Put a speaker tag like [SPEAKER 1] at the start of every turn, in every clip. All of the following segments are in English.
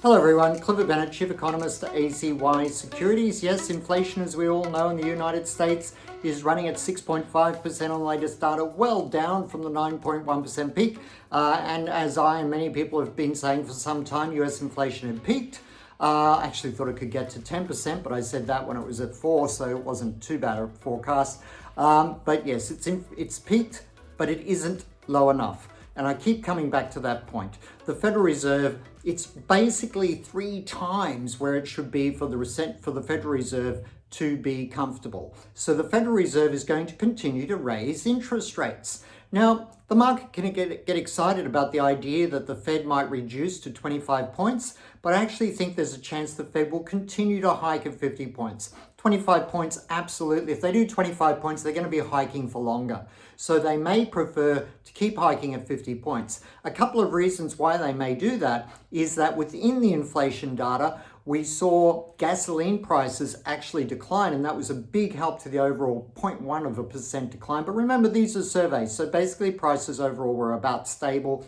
[SPEAKER 1] Hello everyone, Clifford Bennett, Chief Economist at ACY Securities. Yes, inflation, as we all know, in the United States is running at 6.5% on the latest data, well down from the 9.1% peak. And as I and many people have been saying for some time, US inflation had peaked. I actually thought it could get to 10%, but I said that when it was at 4%, so it wasn't too bad a forecast. But yes, it's peaked, but it isn't low enough. And I keep coming back to that point. The Federal Reserve, it's basically 3 times where it should be for the Federal Reserve to be comfortable. So the Federal Reserve is going to continue to raise interest rates. Now, the market can get excited about the idea that the Fed might reduce to 25 points, but I actually think there's a chance the Fed will continue to hike at 50 points. 25 points, absolutely. If they do 25 points, they're going to be hiking for longer. So they may prefer to keep hiking at 50 points. A couple of reasons why they may do that is that within the inflation data, we saw gasoline prices actually decline, and that was a big help to the overall 0.1% decline. But remember, these are surveys, so basically prices overall were about stable,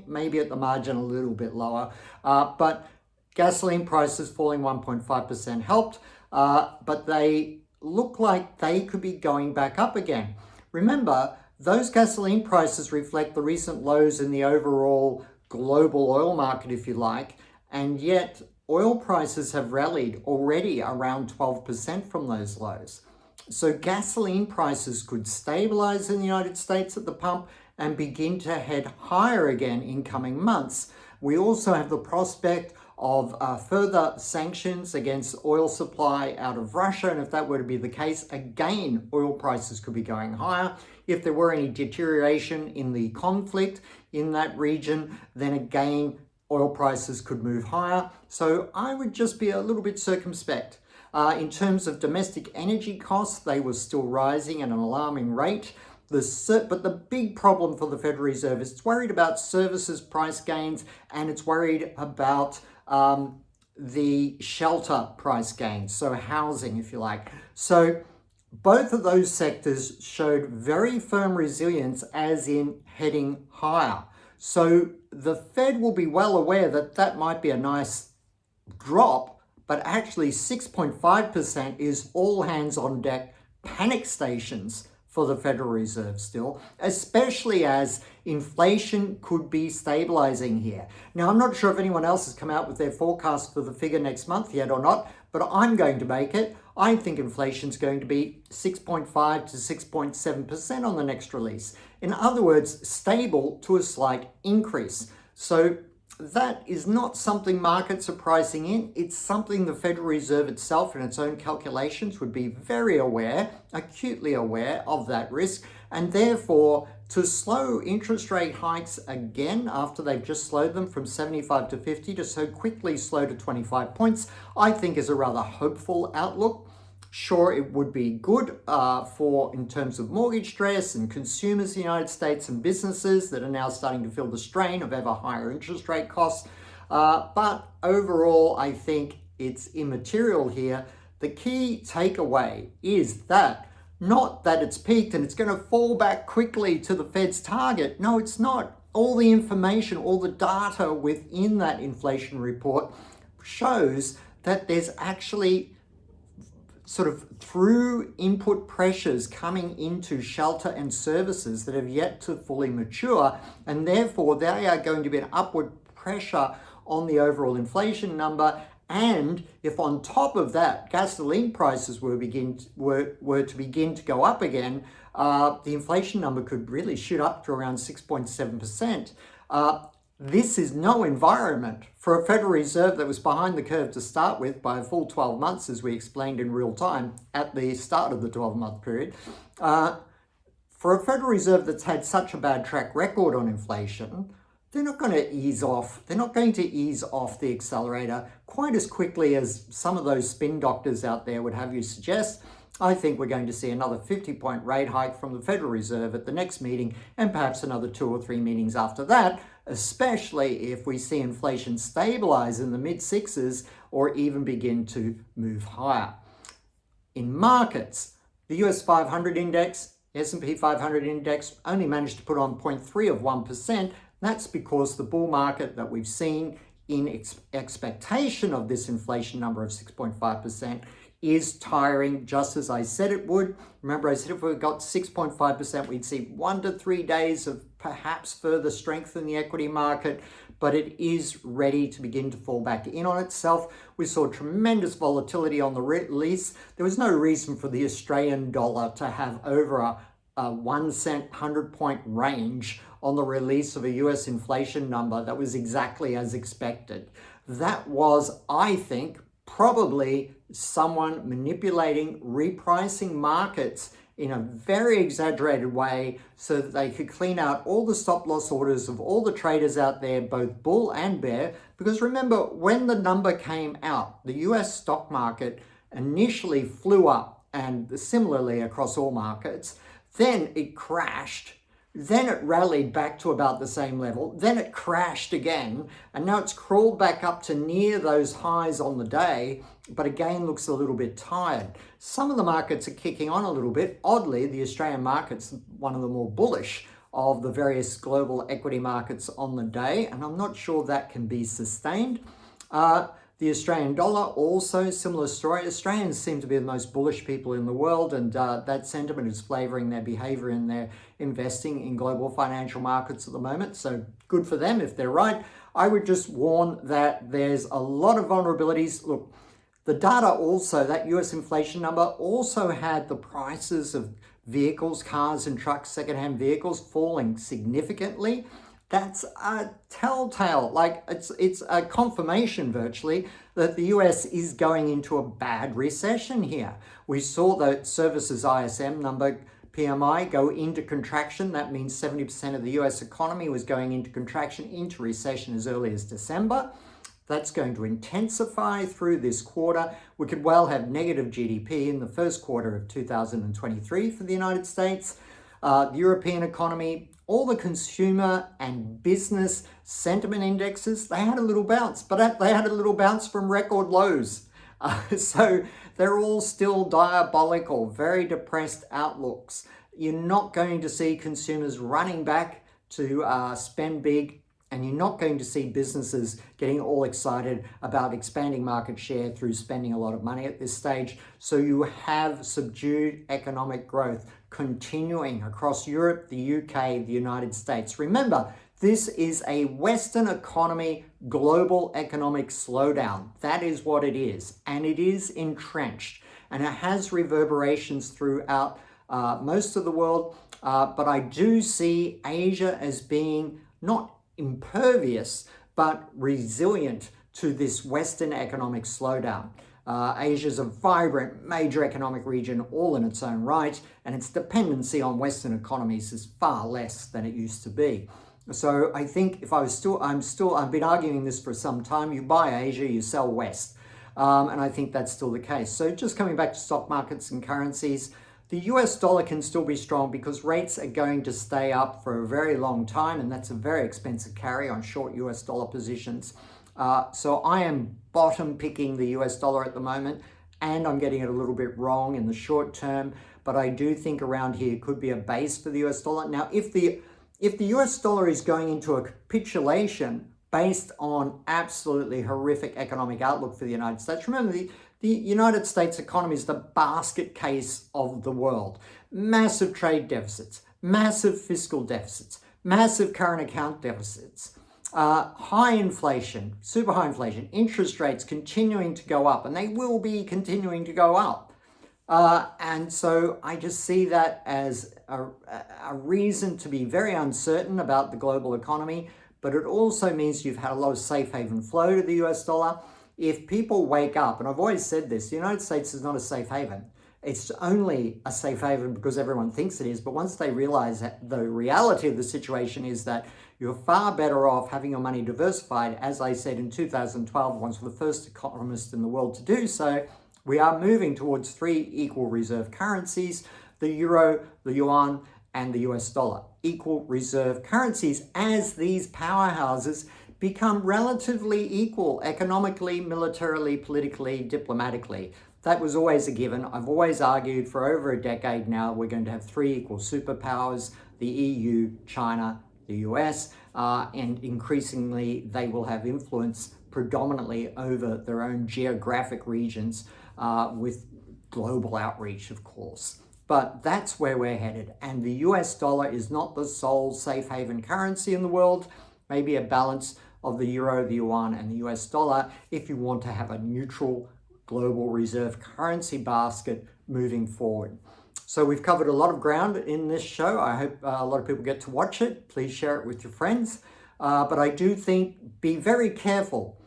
[SPEAKER 1] maybe at the margin a little bit lower. But gasoline prices falling 1.5% helped, but they look like they could be going back up again. Remember, those gasoline prices reflect the recent lows in the overall global oil market, if you like, and yet oil prices have rallied already around 12% from those lows. So gasoline prices could stabilize in the United States at the pump and begin to head higher again in coming months. We also have the prospect of further sanctions against oil supply out of Russia. And if that were to be the case, again, oil prices could be going higher. If there were any deterioration in the conflict in that region, then again, oil prices could move higher. So I would just be a little bit circumspect. In terms of domestic energy costs, they were still rising at an alarming rate. But the big problem for the Federal Reserve is it's worried about services price gains, and it's worried about the shelter price gains, so housing, if you like. So both of those sectors showed very firm resilience, as in heading higher. So the Fed will be well aware that that might be a nice drop, but actually 6.5% is all hands on deck panic stations for the Federal Reserve still, especially as inflation could be stabilizing here. Now, I'm not sure if anyone else has come out with their forecast for the figure next month yet or not, but I'm going to make it. I think inflation's going to be 6.5 to 6.7% on the next release. In other words, stable to a slight increase. So that is not something markets are pricing in. It's something the Federal Reserve itself in its own calculations would be very aware, acutely aware of that risk, and therefore to slow interest rate hikes again after they've just slowed them from 75 to 50 to so quickly slow to 25 points, I think is a rather hopeful outlook. Sure, it would be good in terms of mortgage stress and consumers in the United States and businesses that are now starting to feel the strain of ever higher interest rate costs. But overall, I think it's immaterial here. The key takeaway is that not that it's peaked and it's going to fall back quickly to the Fed's target. No, it's not. All the information, all the data within that inflation report shows that there's actually sort of through input pressures coming into shelter and services that have yet to fully mature, and therefore they are going to be an upward pressure on the overall inflation number. And if on top of that gasoline prices were to begin to go up again, the inflation number could really shoot up to around 6.7%. This is no environment for a Federal Reserve that was behind the curve to start with by a full 12 months, as we explained in real time at the start of the 12-month period. For a Federal Reserve that's had such a bad track record on inflation, they're not going to ease off. They're not going to ease off the accelerator quite as quickly as some of those spin doctors out there would have you suggest. I think we're going to see another 50-point rate hike from the Federal Reserve at the next meeting, and perhaps another 2 or 3 meetings after that, especially if we see inflation stabilize in the mid-6s or even begin to move higher. In markets, the US 500 index, S&P 500 index only managed to put on 0.3 of 1%. That's because the bull market that we've seen in expectation of this inflation number of 6.5% is tiring, just as I said it would. Remember, I said if we got 6.5%, we'd see 1 to 3 days of perhaps further strength in the equity market, but it is ready to begin to fall back in on itself. We saw tremendous volatility on the release. There was no reason for the Australian dollar to have over a 1 cent 100-point range on the release of a US inflation number that was exactly as expected. That was, I think, probably someone manipulating, repricing markets in a very exaggerated way so that they could clean out all the stop loss orders of all the traders out there, both bull and bear. Because remember, when the number came out, the US stock market initially flew up, and similarly across all markets. Then it crashed. Then it rallied back to about the same level. Then it crashed again. And now it's crawled back up to near those highs on the day, but again looks a little bit tired. Some of the markets are kicking on a little bit. Oddly, the Australian market's one of the more bullish of the various global equity markets on the day, and I'm not sure that can be sustained. The Australian dollar, also similar story. Australians seem to be the most bullish people in the world, and that sentiment is flavouring their behaviour in their investing in global financial markets at the moment. So good for them if they're right. I would just warn that there's a lot of vulnerabilities. Look, the data also, that US inflation number also had the prices of vehicles, cars and trucks, secondhand vehicles falling significantly. That's a telltale, like it's a confirmation virtually that the US is going into a bad recession here. We saw the services ISM number, PMI, go into contraction. That means 70% of the US economy was going into contraction, into recession as early as December. That's going to intensify through this quarter. We could well have negative GDP in the first quarter of 2023 for the United States. The European economy, all the consumer and business sentiment indexes, they had a little bounce, but they had a little bounce from record lows. So they're all still diabolical, very depressed outlooks. You're not going to see consumers running back to spend big, and you're not going to see businesses getting all excited about expanding market share through spending a lot of money at this stage. So you have subdued economic growth continuing across Europe, the UK, the United States. Remember, this is a Western economy, global economic slowdown. That is what it is. And it is entrenched. And it has reverberations throughout most of the world. But I do see Asia as being not impervious, but resilient to this Western economic slowdown. Asia is a vibrant, major economic region all in its own right, and its dependency on Western economies is far less than it used to be. So I think if I've been arguing this for some time, you buy Asia, you sell West. And I think that's still the case. So just coming back to stock markets and currencies, the US dollar can still be strong because rates are going to stay up for a very long time, and that's a very expensive carry on short US dollar positions. So I am bottom picking the US dollar at the moment, and I'm getting it a little bit wrong in the short term, but I do think around here could be a base for the US dollar. Now, if the US dollar is going into a capitulation based on absolutely horrific economic outlook for the United States, remember the United States economy is the basket case of the world. Massive trade deficits, massive fiscal deficits, massive current account deficits, high inflation, super high inflation, interest rates continuing to go up, and they will be continuing to go up. And so I just see that as a reason to be very uncertain about the global economy, but it also means you've had a lot of safe haven flow to the US dollar. If people wake up, and I've always said this, the United States is not a safe haven. It's only a safe haven because everyone thinks it is, but once they realize that the reality of the situation is that you're far better off having your money diversified, as I said in 2012, once the first economist in the world to do so, we are moving towards 3 equal reserve currencies, the euro, the yuan, and the US dollar. Equal reserve currencies as these powerhouses become relatively equal economically, militarily, politically, diplomatically. That was always a given. I've always argued for over a decade now we're going to have 3 equal superpowers, the EU, China, the US, and increasingly they will have influence predominantly over their own geographic regions with global outreach, of course. But that's where we're headed. And the US dollar is not the sole safe haven currency in the world. Maybe a balance of the euro, the yuan, and the US dollar if you want to have a neutral global reserve currency basket moving forward. So we've covered a lot of ground in this show. I hope a lot of people get to watch it. Please share it with your friends. But I do think be very careful.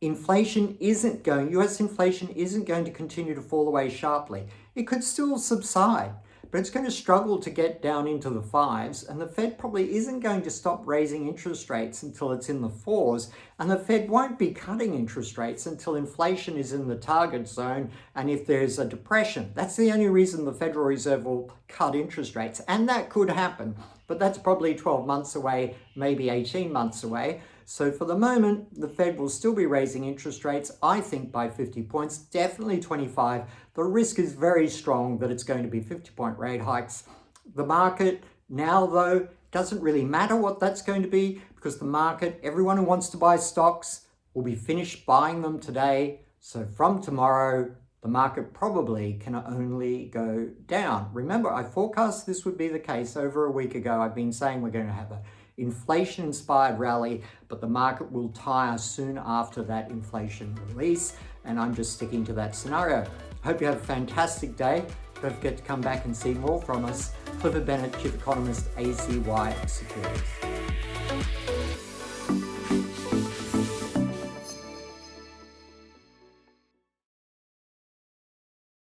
[SPEAKER 1] US inflation isn't going to continue to fall away sharply. It could still subside, but it's going to struggle to get down into the 5s, and the Fed probably isn't going to stop raising interest rates until it's in the 4s, and the Fed won't be cutting interest rates until inflation is in the target zone, and if there's a depression. That's the only reason the Federal Reserve will cut interest rates, and that could happen, but that's probably 12 months away, maybe 18 months away. So for the moment, the Fed will still be raising interest rates, I think by 50 points, definitely 25. The risk is very strong that it's going to be 50-point rate hikes. The market now, though, doesn't really matter what that's going to be, because the market, everyone who wants to buy stocks will be finished buying them today. So from tomorrow, the market probably can only go down. Remember, I forecast this would be the case over a week ago. I've been saying we're going to have a inflation-inspired rally, but the market will tire soon after that inflation release, and I'm just sticking to that scenario. Hope you have a fantastic day. Don't forget to come back and see more from us. Clifford Bennett, Chief Economist, ACY Securities.